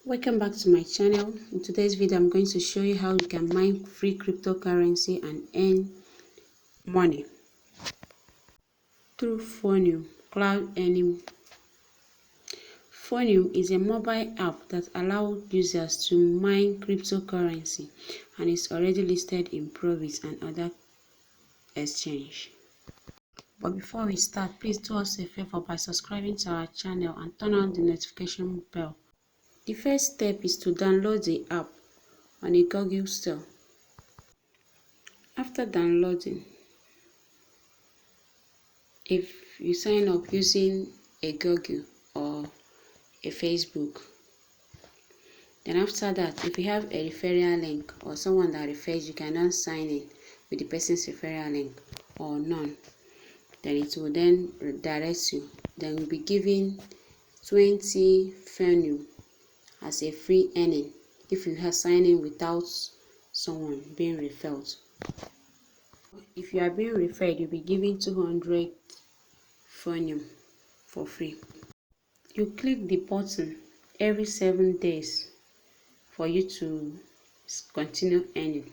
Welcome back to my channel. In today's video, I'm going to show you how you can mine free cryptocurrency and earn money through Phoneum cloud earning. Phoneum is a mobile app that allows users to mine cryptocurrency and is already listed in Probit and other exchange. But before we start, please do us a favor by subscribing to our channel and turn on the notification bell. The first step is to download the app on a Google Store. After downloading, if you sign up using a Google or a Facebook, then after that, if you have a referral link or someone that refers, you can now sign in with the person's referral link or none. Then it will then redirect you. Then you'll be given 20 Phoneum as a free earning if you have signed in without someone being referred. If you are being referred, you'll be given 200 Phoneum for free. You click the button every 7 days for you to continue earning.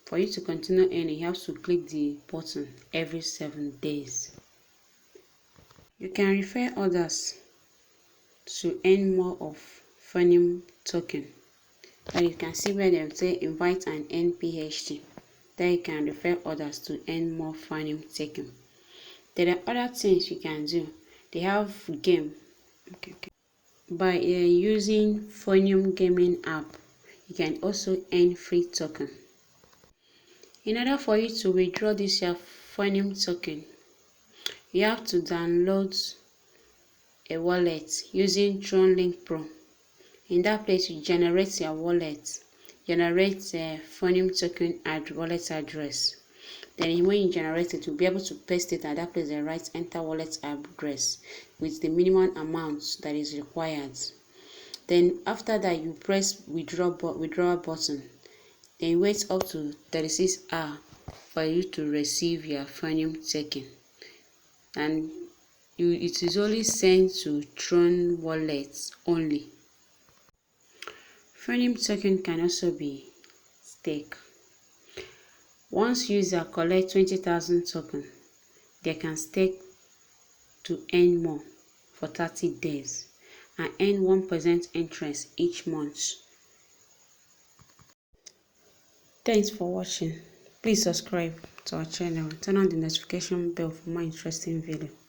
For you to continue earning, you have to click the button every 7 days. You can refer others to earn more of Phoneum token. And you can see where they say invite and earn PHT. Then you can refer others to earn more Phoneum token. There are other things you can do. They have game. By using Phoneum gaming app, you can also earn free token. In order for you to withdraw this your Phoneum token, you have to download a wallet using Tron Link Pro. In that place, you generate your wallet, generate a Phoneum token wallet address. Then when you generate it, you'll be able to paste it at that place and write enter wallet address with the minimum amount that is required. Then after that, you press withdraw button. Then wait up to 36 hours for you to receive your Phoneum token. And it is only sent to Tron wallets only. Phoneum token can also be staked. Once user collect 20,000 token, they can stake to earn more for 30 days and earn 1% interest each month. Thanks for watching. Please subscribe to our channel and turn on the notification bell for more interesting videos.